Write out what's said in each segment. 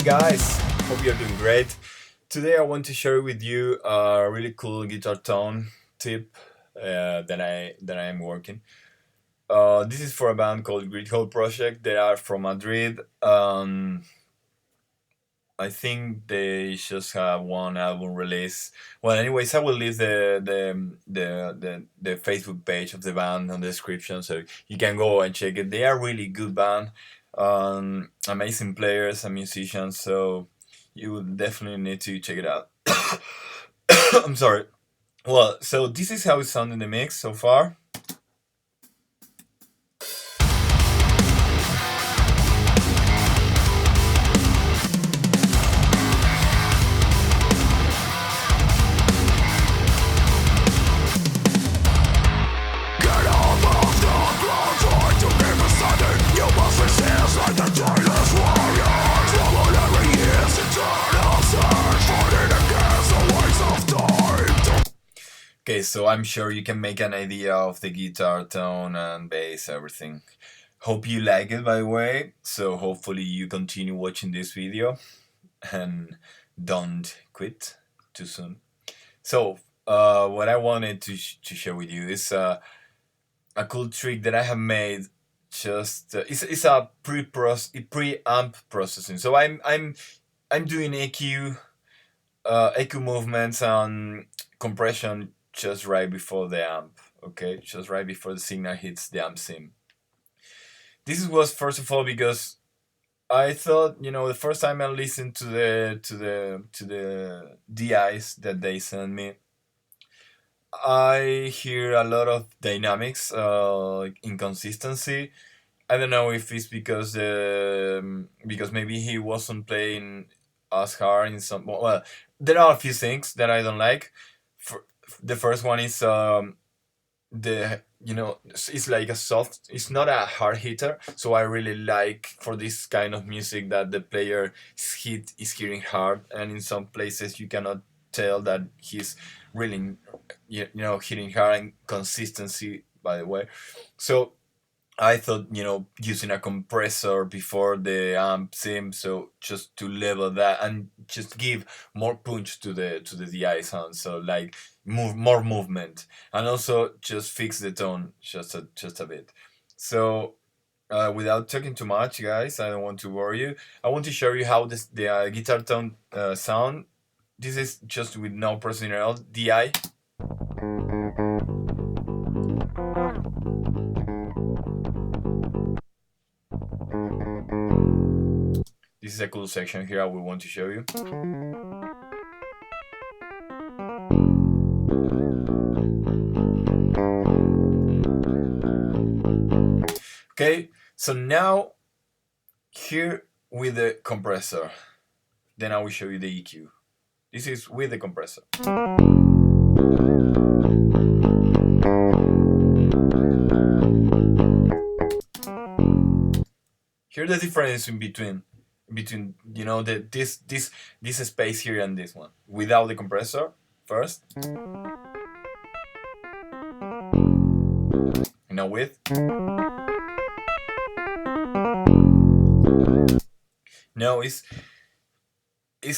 guys, hope you're doing great. Today I want to share with you a really cool guitar tone tip that I am working. This is for a band called Gridhole Project. They are from Madrid. I think they just have one album release. Well, anyways, I will leave the Facebook page of the band on the description, so you can go and check it. They are really good band, amazing players and musicians. So you will definitely need to check it out. I'm sorry. Well, so this is how it sounds in the mix so far. Okay, so I'm sure you can make an idea of the guitar tone and bass, everything. Hope you like it, by the way. So hopefully you continue watching this video and don't quit too soon. So what I wanted to share with you is a cool trick that I have made. Just it's a preamp processing. So I'm doing EQ movements and compression just right before the amp. Okay, just right before the signal hits the amp sim. This was first of all because I thought, the first time I listened to the DIs that they sent me, I hear a lot of dynamics, inconsistency. I don't know if it's because maybe he wasn't playing as hard in some. Well, there are a few things that I don't like. The first one is it's like a soft. It's not a hard hitter, so I really like for this kind of music that the player is hitting hard, and in some places you cannot tell that he's really hitting hard and consistency. By the way, so I thought, using a compressor before the amp sim, so just to level that and just give more punch to the DI sound, so like more movement, and also just fix the tone just a bit. So without talking too much, guys, I don't want to worry you. I want to show you how the guitar tone sound. This is just with no processing at all. DI. This is a cool section here I will want to show you. Okay, so now here with the compressor, then I will show you the EQ. This is with the compressor. Here's the difference in between this space here and this one without the compressor first, and now with. Now it's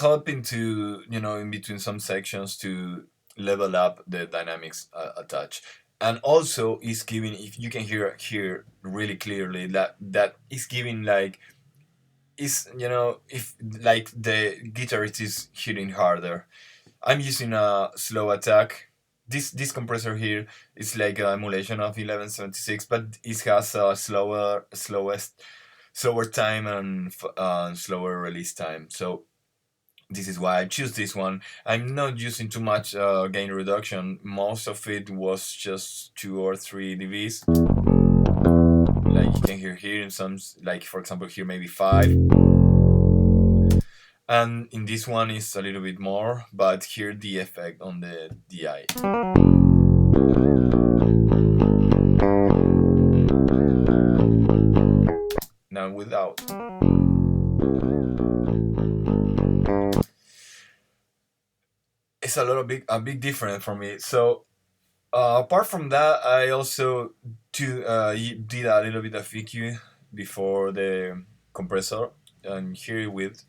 helping to in between some sections to level up the dynamics a touch, and also is giving, if you can hear here really clearly, that is giving like if like the guitarist is hitting harder. I'm using a slow attack. This compressor here is like an emulation of 1176, but it has a slower time and slower release time. So this is why I choose this one. I'm not using too much gain reduction. Most of it was just 2 or 3 dBs. Like you can hear here in some, like for example here maybe 5. And in this one is a little bit more, but here the effect on the DI. Now without. It's a big difference for me. So apart from that, I also did a little bit of EQ before the compressor. and hear it with.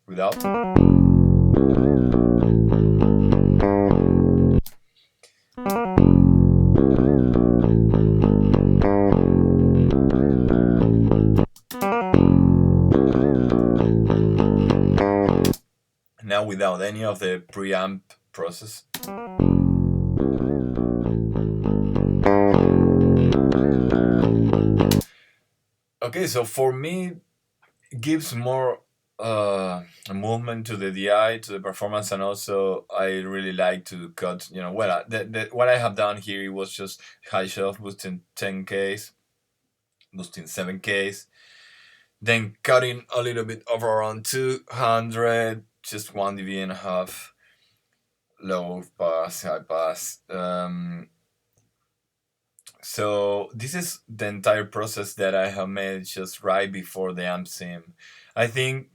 Without. Now without any of the preamp process. Okay, so for me, it gives more movement to the DI, to the performance, and also I really like to cut. Well, what I have done here was just high shelf boosting 10Ks, boosting 7Ks, then cutting a little bit over around 200, just 1 dB and a half, low pass, high pass. So this is the entire process that I have made just right before the amp sim. I think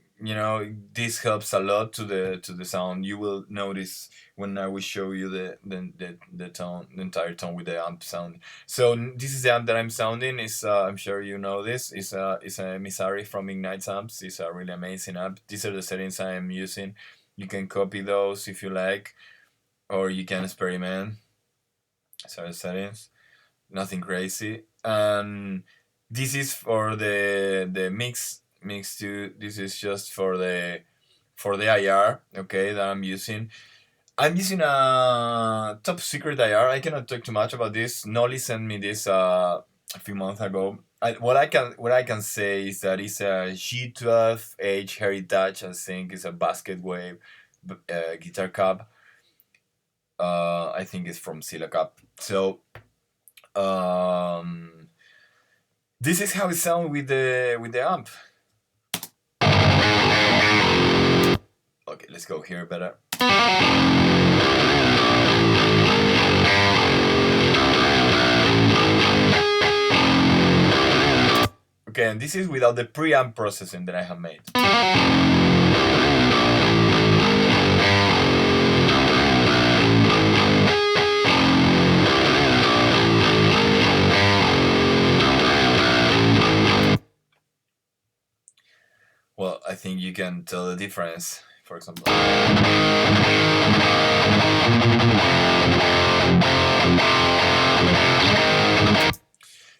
this helps a lot to the sound. You will notice when I will show you the tone, the entire tone with the amp sound. So this is the amp that I'm sounding. Is I'm sure you know this. Is a Misari from Ignite Amps. It's a really amazing amp. These are the settings I am using. You can copy those if you like, or you can experiment. Sorry, settings. Nothing crazy. And this is for the mix 2. This is just for the IR, okay, that I'm using. I'm using a top secret IR. I cannot talk too much about this. Nolly sent me this a few months ago. What I can say is that it's a G12H Heritage. I think it's a basket wave guitar cab. I think it's from Silacap. So this is how it sounds with the amp. Okay, let's go here better. Okay, and this is without the preamp processing that I have made. Well, I think you can tell the difference, for example.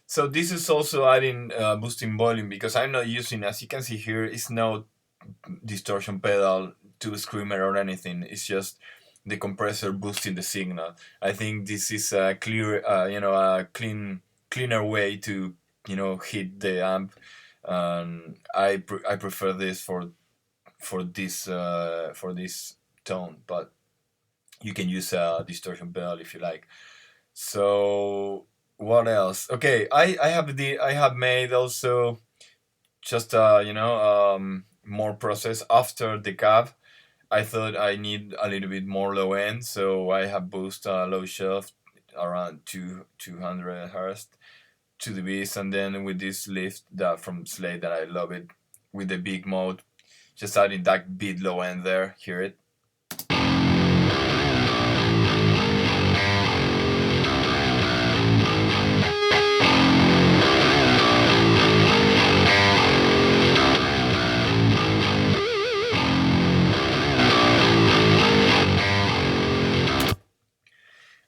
So this is also adding boosting volume, because I'm not using, as you can see here, it's no distortion pedal to screamer or anything. It's just the compressor boosting the signal. I think this is a clear, a cleaner way to hit the amp. I prefer this for this tone, but you can use a distortion pedal if you like. So what else? Okay, I have made also just more process after the cab. I thought I need a little bit more low end, so I have boosted low shelf around 200 hertz to the bass, and then with this lift that from Slade that I love it, with the big mode, just adding that bit low end there. Hear it.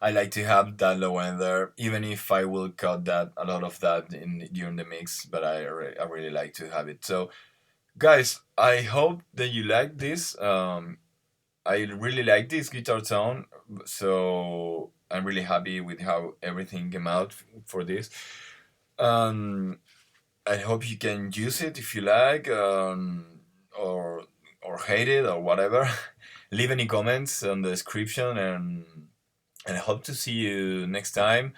I like to have that low end there, even if I will cut a lot of that during the mix, but I really like to have it. So, guys, I hope that you like this. I really like this guitar tone, so I'm really happy with how everything came out for this. I hope you can use it if you like, or hate it or whatever. Leave any comments on the description, and I hope to see you next time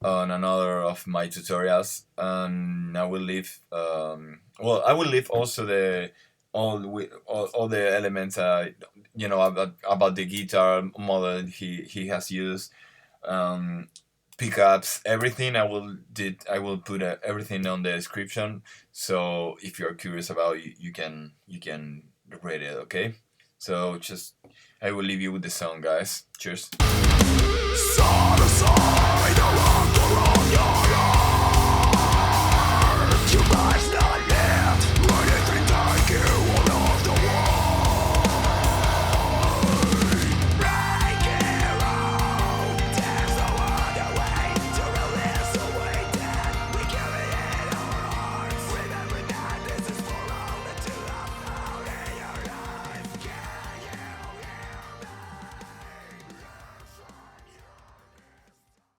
on another of my tutorials. And I will leave I will leave also all the elements about the guitar model he has used, pickups, everything. I will put everything on the description, so if you're curious about it, you can read it. Okay, so just I will leave you with the song, guys. Cheers. Side to side, around the from your life.